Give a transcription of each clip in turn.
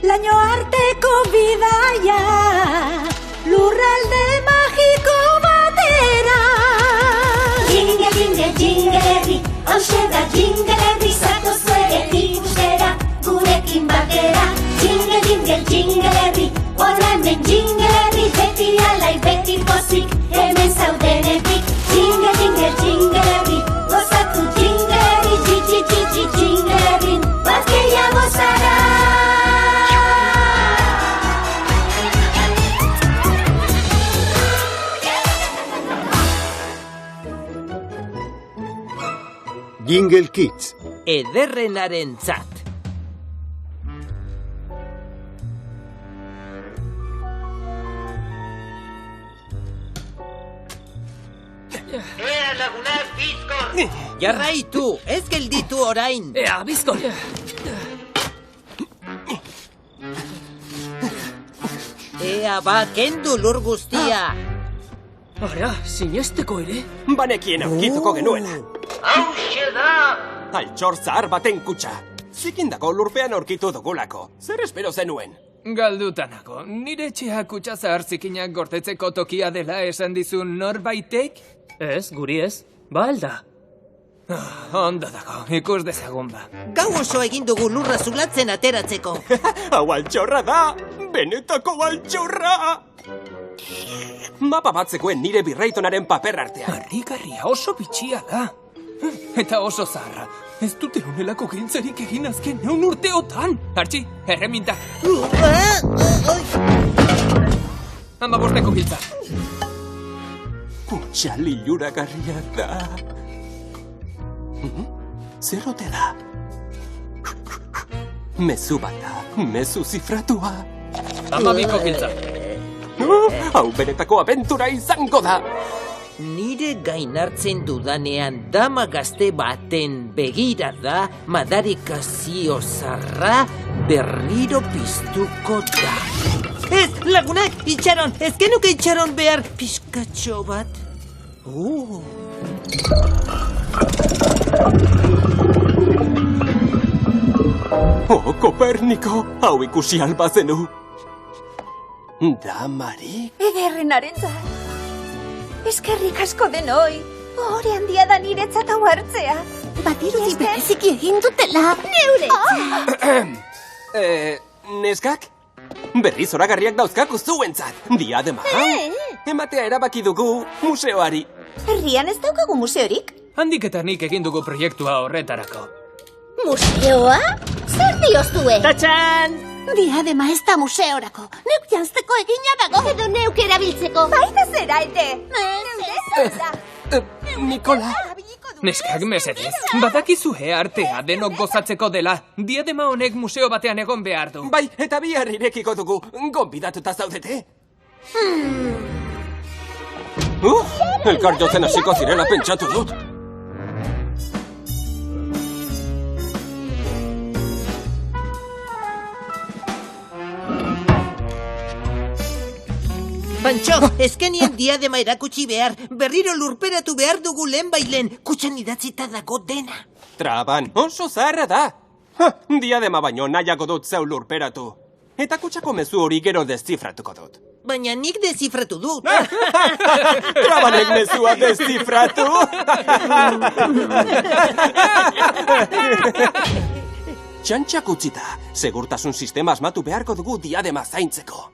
laino arteko bidaia, lurralde magiko batera. Jingle, jingle, jingle herri, hauxe da jingle herri, zatoz ere ikustera, gurekin batera. Jingle, jingle, jingle herri, horra hemen jingle herri, beti alai, beti pozik, hemen zaudenetik. Jingle, jingle, jingle herri, gozatu jingle herri, jiji, jingle herri, bat gehiago zara. Jingle Kids. Ederrenarentzat. Ea lagunak bizkor! Jarraitu, ez gelditu orain. Ea, bizkor! Ea ba, kendu lur guztia. Ara, sinesteko ere? Banekien aurkituko genuela. Hauxe da! Altxor zahar baten kutxa. Zikindako lurpean aurkitu dugulako. Zer espero zenuen? Galdutanako, nire etxea kutsa zahar zikinak gortetzeko tokia dela esan dizun norbaitek? Ez, guri ez. Ba alda. Ondo dago, ikus dezagun ba. Gau oso egin dugu lurra zulatzen ateratzeko. Hau altxorra da! Benetako altxorra! Mapa batzekoen nire birraitonaren paper artean. Harrigarria oso bitxia da. Eta oso zaharra. Ez dute honelako giltzerik egin azken 100 urteotan. Artxi, erreminta. Hama bosteko giltza. Kutxa liluragarria da. Zer ote da? Mezu bat da, mezu zifratua. Hama biko giltza. Hau benetako abentura izango da. Nire gain hartzen dudanean dama gazte baten begirada madarikazio zarra berriro piztuko da. Ez, lagunak, itxaron, ez genuke itxaron behar pizkatxo bat. Oh, Koperniko, hau ikusi albazenu. Damarik? Ederrenarentzat. Eskerrik asko denoi. Ohore handia da niretzat hau hartzea. Badirudi bereziki egin dutela. Neuretzat. Neskak? Berriz zoragarriak dauzkaku zuentzat. Diadema hau. Ematea erabaki dugu museoari. Herrian ez daukagu museorik? Handik eta nik egin dugu proiektua horretarako. Museoa? Zer dioztue? Tatxan! Diadema ez da museorako. Neuk janzteko egina dago. Edo neuk erabiltzeko. Baita zera, ete. Nikola. Neskak mesedez, badakizue artea denok gozatzeko dela. Diadema honek museo batean egon behar du. Bai, eta bihar irekiko dugu. Gonbidatuta zaudete? Elkar jotzen hasiko zirela pentsatu dut. Pantxo, ezkenien diadema erakutsi behar, berriro lurperatu behar dugu lehen bailen, kutxan idatzita dago dena. Traban, oso zaharra da. Diadema baino nahiago dut zeu lurperatu. Eta kutxako mezu hori gero deszifratuko dut. Baina nik dezifratu dut. Trabanek mezua deszifratu. Txantxak utzita, segurtasun sistema asmatu beharko dugu diadema zaintzeko.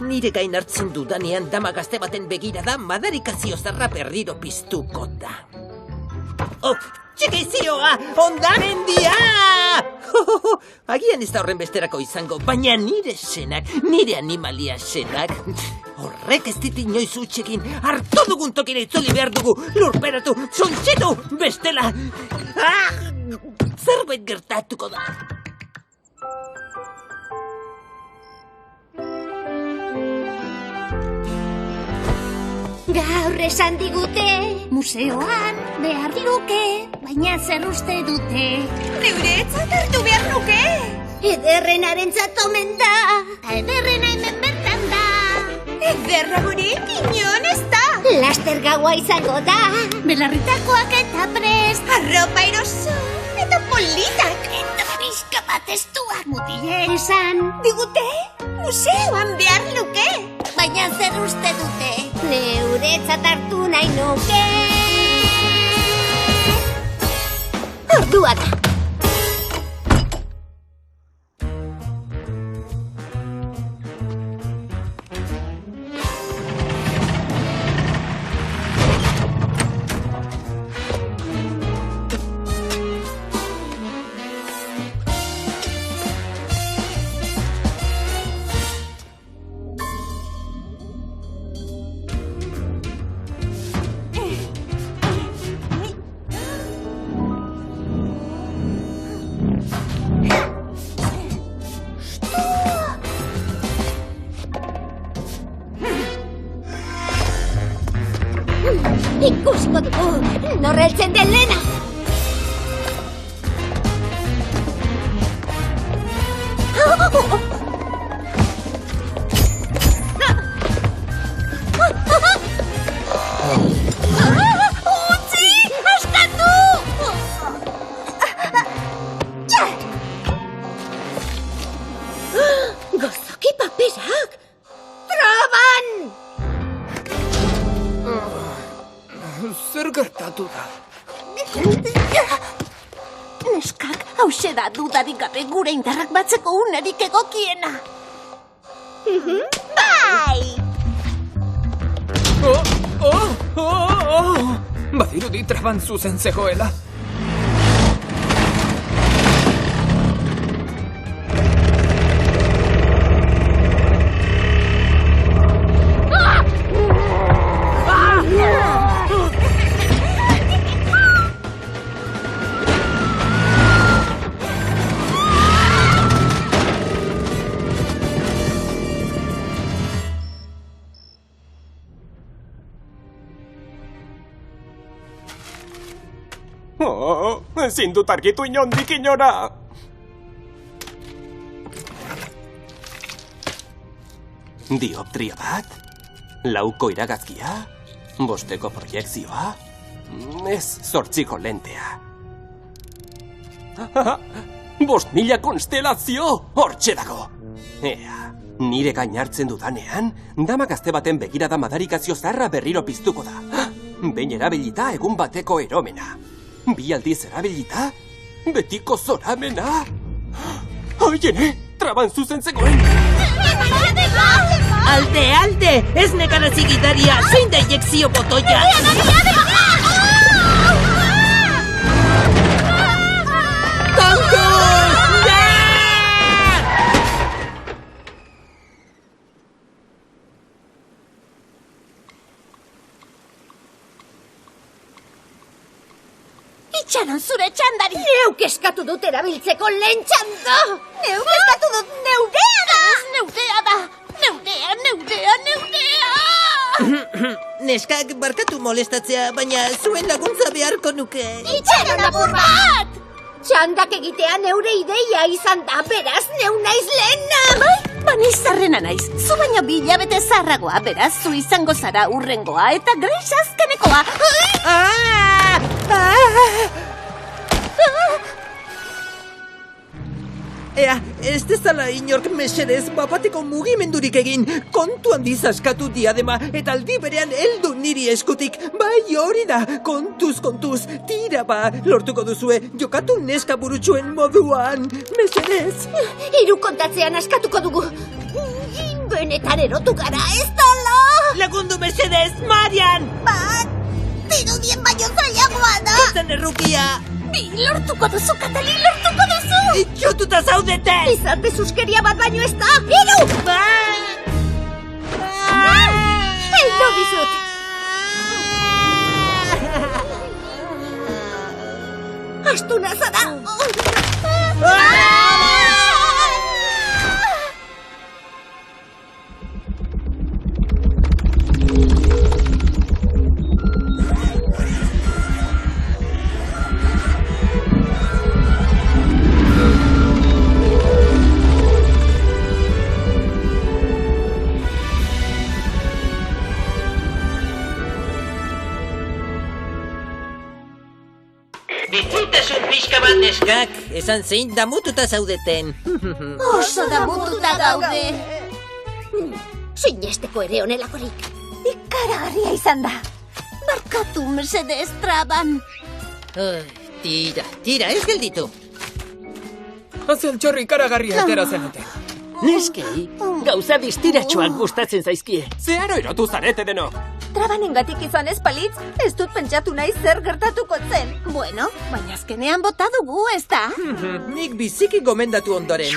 Nire gain hartzen dudanean dama gazte baten begirada madarikazio zarra berriro piztuko da. Oh, txekizioa! Ondamendia! Agian ez da horren besterako izango, baina nire senak, nire animalia senak. Horrek ez dit inoiz utxekin, hartu dugun tokira itzuli behar dugu, lurperatu, zontxitu, bestela! Zerbait gertatuko da. Gaur esan digute, museoan behar diruke, baina zer uste dute. Neuretzat hartu behar nuke. Ederrenarentzat omen da, eta ederrena hemen bertan da. Ederra gurik inon ez da. Laster gaua izango da. Belarritakoak eta prest. Arropa eroso eta politak. Eta pixka bat estuak mutilek esan. Digute, museoan behar luke. Baina zer uste dute? Neuretzat hartu nahi nuke. Ordua da. Ikusiko dugu, norreltzen den lehena! Utzi! Askatu! Gozoki paperak! Proban! Zer gertatu da? Neskak, hause da dudarik gabe gure indarrak batzeko unerik egokiena. Bai! Badirudi traban zuzen zegoela. Ezin dut argitu inondik inora. Dioptria bat? Lauko iragazkia? Bosteko proiekzioa? Ez 8ko lentea. 5.000 konstelazio! Hortxe dago! Ea, nire gain hartzen dudanean, dama gazte baten begirada madarikazio zarra berriro piztuko da. Behin erabilita egun bateko eromena. 2 aldiz erabilita, betiko zoramena. Aiene, traban zuzen zegoen. Alde, alde! Ez negarazi gidaria, zein da injekzio botoia! Itxaron zure txandari! Neuk eskatu dut erabiltzeko lehen txando! Neuk eskatu dut neurea da! Ez neurea da! Neurea! Neskak barkatu molestatzea, baina zuen laguntza beharko nuke. Itxaron apur bat! Txandak egitea neure ideia izan da, beraz neu naiz lehena! Bai, bani zarrena naiz. Zu baino 2 hilabete zarragoa, beraz zu izango zara urrengoa eta Grace azkenekoa. Ea, ez dezala inork mesedez bapateko mugimendurik egin. Kontu handiz askatu diadema eta aldi berean heldu niri eskutik. Bai, hori da, kontuz, tira ba, lortuko duzue, jokatu neska burutxuen moduan. Mesedez. 3 kontatzean askatuko dugu. Benetan erotu gara, ez dala! Lagundu mesedez, Marian! Bat, dirudien baino zailagoa da! Ezen errukia! 2 lortuko duzu, Katalin, lortuko duzu! Itxotuta zaudete! Izarte suskeria bat baino ez da! 3! Heldu dizut! Astuna zara! Bizitasun pixka bat neskak. Esan zein damututa zaudeten. Oso damututa gaude. Sinesteko ere honelakorik. Ikaragarria izan da. Barkatu mesedez, Traban. Tira, ez gelditu. Azeltxorri karagarria atera zenuten. Neskei, gauza distiratsuak gustatzen zaizkie. Zeharo erotu zarete denok. Trabanengatik izan ez palitz, ez dut pentsatu nahi zer gertatuko zen. Bueno, baina azkenean bota dugu, ez da? Nik biziki gomendatu ondoren.